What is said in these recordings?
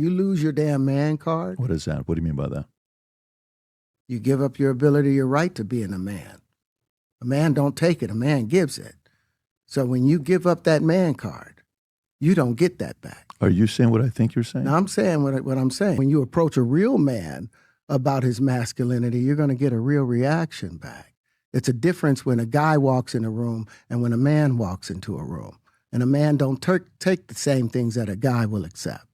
You lose your damn man card. What is that? What do you mean by that? You give up your ability, your right to being a man. A man don't take it, a man gives it. So when you give up that man card, you don't get that back. Are you saying what I think you're saying? Now, I'm saying what I'm saying. When you approach a real man about his masculinity, you're going to get a real reaction back. It's a difference when a guy walks in a room and when a man walks into a room. And a man don't take the same things that a guy will accept.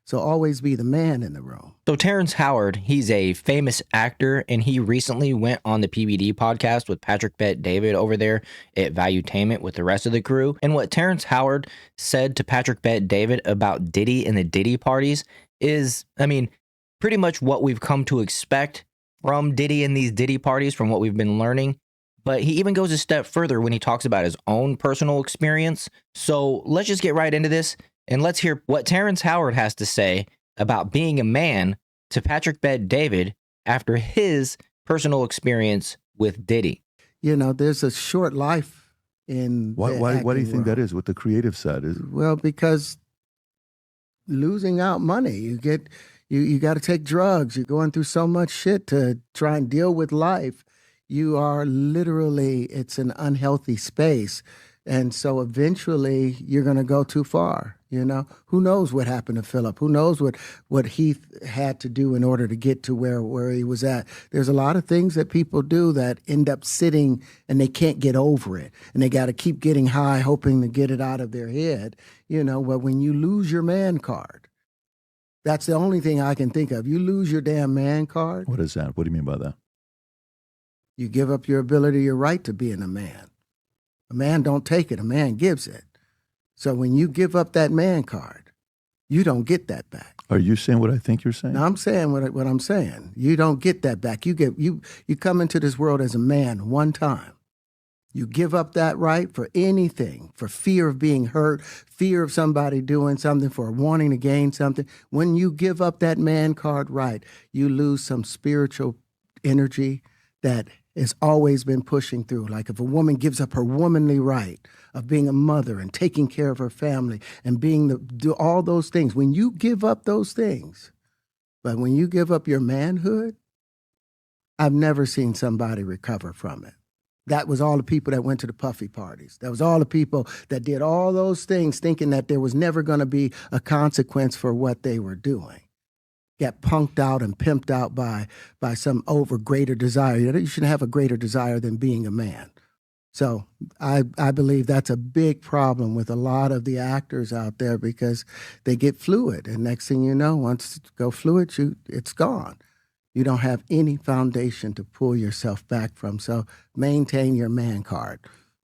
So always be the man in the room. So Terrence Howard, he's a famous actor, and he recently went on the PBD podcast with Patrick Bet-David over there at Valuetainment with the rest of the crew. And what Terrence Howard said to Patrick Bet-David about Diddy and the Diddy parties is, pretty much what we've come to expect from Diddy and these Diddy parties, from what we've been learning. But he even goes a step further when he talks about his own personal experience. So let's just get right into this. And let's hear what Terrence Howard has to say about being a man to Patrick Bet-David after his personal experience with Diddy. You know, there's a short life in Why do you think that is? What the creative side is? Well, because losing out money, you got to take drugs. You're going through so much shit to try and deal with life. You are literally, it's an unhealthy space. And so eventually you're going to go too far, you know? Who knows what happened to Philip? Who knows what he had to do in order to get to where he was at? There's a lot of things that people do that end up sitting and they can't get over it. And they got to keep getting high, hoping to get it out of their head, you know? But when you lose your man card, that's the only thing I can think of. You lose your damn man card. What is that? What do you mean by that? You give up your ability, your right to being a man. A man don't take it, a man gives it. So when you give up that man card, you don't get that back. Are you saying what I think you're saying? No, I'm saying what I'm saying. You don't get that back. You come into this world as a man one time. You give up that right for anything, for fear of being hurt, fear of somebody doing something, for wanting to gain something. When you give up that man card right, you lose some spiritual energy that has always been pushing through. Like if a woman gives up her womanly right of being a mother and taking care of her family and do all those things, when you give up those things, but when you give up your manhood, I've never seen somebody recover from it. That was all the people that went to the puffy parties. That was all the people that did all those things thinking that there was never going to be a consequence for what they were doing. Get punked out and pimped out by some greater desire. You shouldn't have a greater desire than being a man. So I believe that's a big problem with a lot of the actors out there because they get fluid. And next thing you know, once you go fluid, it's gone. You don't have any foundation to pull yourself back from. So maintain your man card,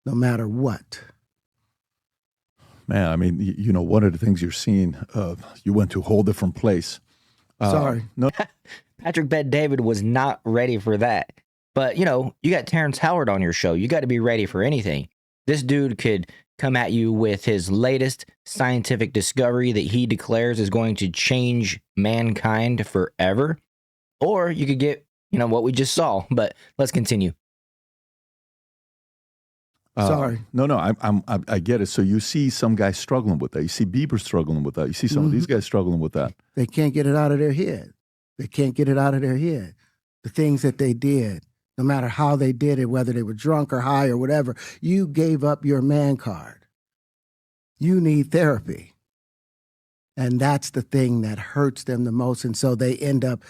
no matter what. Man, one of the things you're seeing, you went to a whole different place. Sorry. No. Patrick Bet-David was not ready for that. But, you got Terrence Howard on your show. You got to be ready for anything. This dude could come at you with his latest scientific discovery that he declares is going to change mankind forever. Or you could get, what we just saw. But let's continue. Sorry. No, I get it. So you see some guys struggling with that. You see Bieber struggling with that. You see some of these guys struggling with that. They can't get it out of their head. They can't get it out of their head. The things that they did, no matter how they did it, whether they were drunk or high or whatever, you gave up your man card. You need therapy. And that's the thing that hurts them the most. And so they end up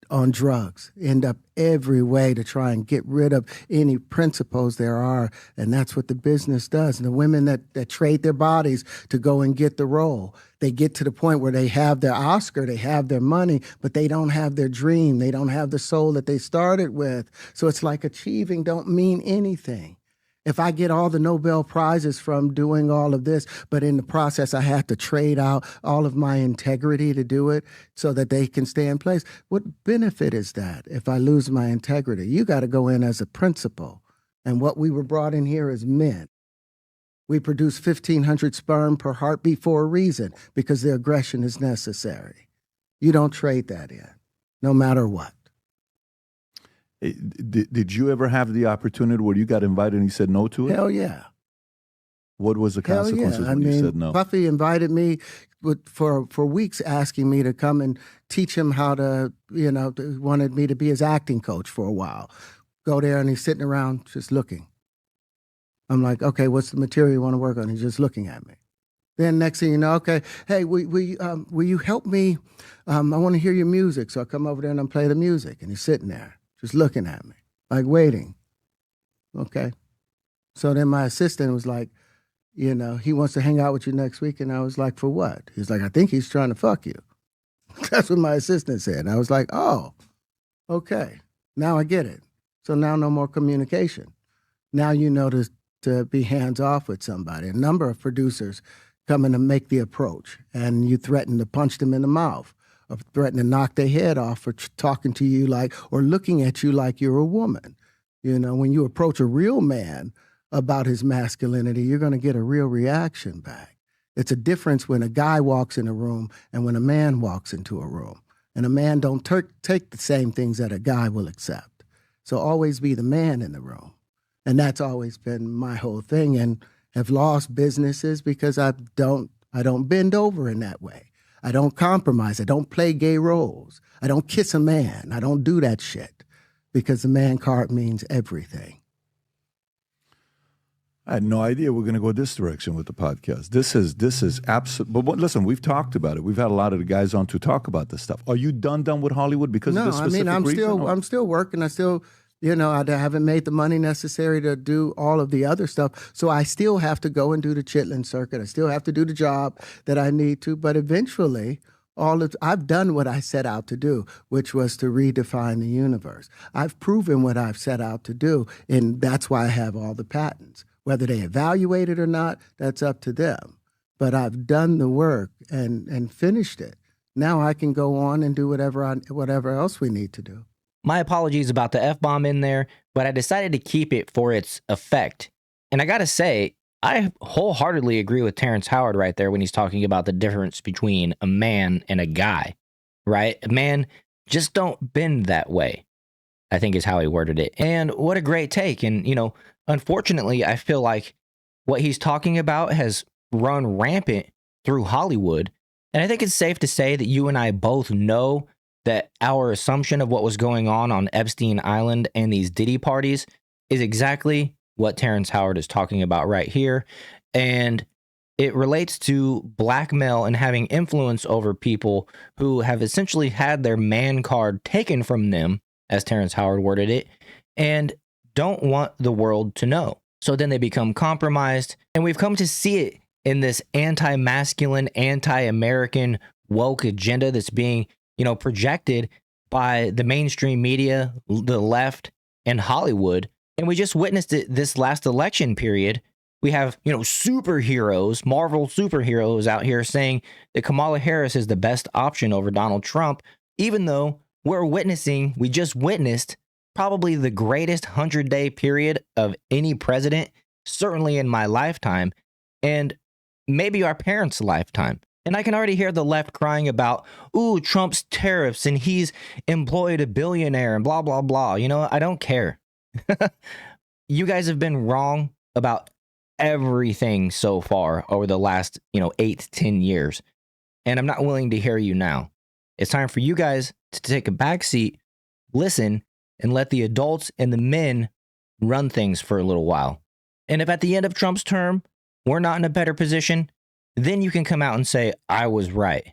on drugs, end up every way to try and get rid of any principles there are. And that's what the business does. And the women that trade their bodies to go and get the role, they get to the point where they have their Oscar, they have their money, but they don't have their dream. They don't have the soul that they started with. So it's like achieving don't mean anything. If I get all the Nobel Prizes from doing all of this, but in the process I have to trade out all of my integrity to do it so that they can stay in place, what benefit is that if I lose my integrity? You got to go in as a principal. And what we were brought in here as men. We produce 1,500 sperm per heartbeat for a reason, because the aggression is necessary. You don't trade that in, no matter what. Did you ever have the opportunity where you got invited and you said no to it? Hell yeah. What was the Hell consequences yeah. I when you mean, said no? Puffy invited me for weeks, asking me to come and teach him how to, wanted me to be his acting coach for a while. Go there, and he's sitting around just looking. I'm like, okay, what's the material you want to work on? He's just looking at me. Then next thing you know, okay, hey, will you help me? I want to hear your music. So I come over there and I play the music, and he's sitting there just looking at me, like waiting. Okay. So then my assistant was like, he wants to hang out with you next week. And I was like, for what? He's like, I think he's trying to fuck you. That's what my assistant said. And I was like, oh, okay. Now I get it. So now no more communication. Now you know to be hands off with somebody. A number of producers come in to make the approach, and you threaten to punch them in the mouth, or threaten to knock their head off for talking to you like, or looking at you like you're a woman. When you approach a real man about his masculinity, you're going to get a real reaction back. It's a difference when a guy walks in a room and when a man walks into a room. And a man don't take the same things that a guy will accept. So always be the man in the room. And that's always been my whole thing, and have lost businesses because I don't bend over in that way. I don't compromise. I don't play gay roles. I don't kiss a man. I don't do that shit because the man card means everything. I had no idea we're going to go this direction with the podcast. This is absolute. But listen, we've talked about it. We've had a lot of the guys on to talk about this stuff. Are you done with Hollywood because of this specific reason? I'm still working. I still, I haven't made the money necessary to do all of the other stuff. So I still have to go and do the Chitlin circuit. I still have to do the job that I need to. But eventually, I've done what I set out to do, which was to redefine the universe. I've proven what I've set out to do, and that's why I have all the patents. Whether they evaluate it or not, that's up to them. But I've done the work and finished it. Now I can go on and do whatever else we need to do. My apologies about the F-bomb in there, but I decided to keep it for its effect. And I gotta say, I wholeheartedly agree with Terrence Howard right there when he's talking about the difference between a man and a guy, right? A man just don't bend that way, I think is how he worded it. And what a great take. And, unfortunately, I feel like what he's talking about has run rampant through Hollywood. And I think it's safe to say that you and I both know that our assumption of what was going on Epstein Island and these Diddy parties is exactly what Terrence Howard is talking about right here. And it relates to blackmail and having influence over people who have essentially had their man card taken from them, as Terrence Howard worded it, and don't want the world to know. So then they become compromised. And we've come to see it in this anti-masculine, anti-American woke agenda that's being, projected by the mainstream media, the left, and Hollywood. And we just witnessed it this last election period. We have, superheroes, Marvel superheroes out here saying that Kamala Harris is the best option over Donald Trump, even though we just witnessed probably the greatest 100-day period of any president, certainly in my lifetime, and maybe our parents' lifetime. And I can already hear the left crying about, ooh, Trump's tariffs, and he's employed a billionaire, and blah, blah, blah. I don't care. You guys have been wrong about everything so far over the last, 8 to 10 years. And I'm not willing to hear you now. It's time for you guys to take a back seat, listen, and let the adults and the men run things for a little while. And if at the end of Trump's term, we're not in a better position, then you can come out and say, I was right.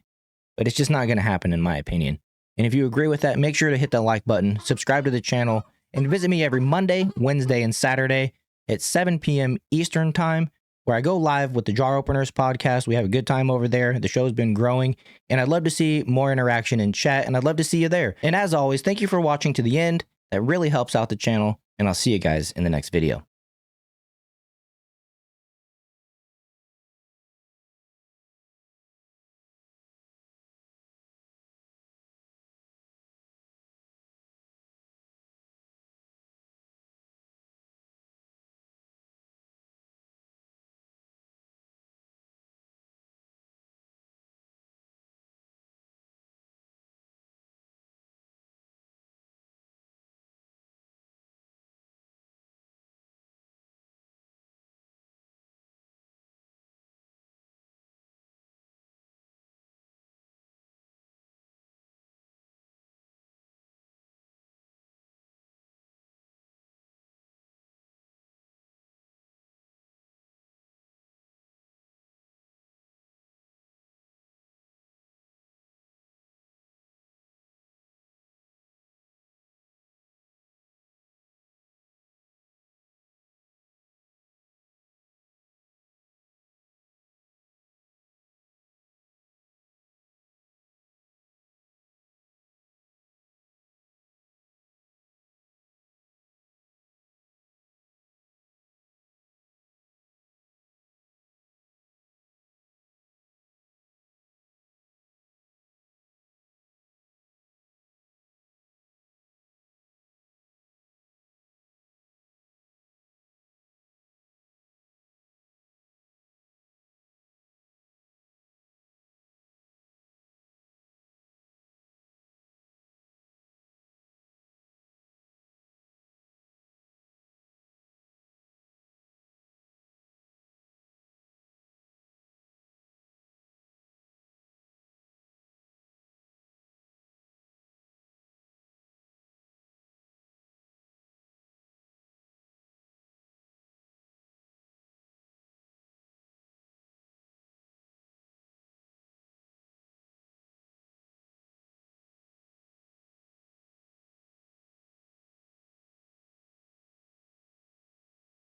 But it's just not going to happen, in my opinion. And if you agree with that, make sure to hit that like button, subscribe to the channel, and visit me every Monday, Wednesday, and Saturday at 7 p.m. Eastern Time, where I go live with the Jar Openers podcast. We have a good time over there. The show's been growing, and I'd love to see more interaction in chat, and I'd love to see you there. And as always, thank you for watching to the end. That really helps out the channel, and I'll see you guys in the next video.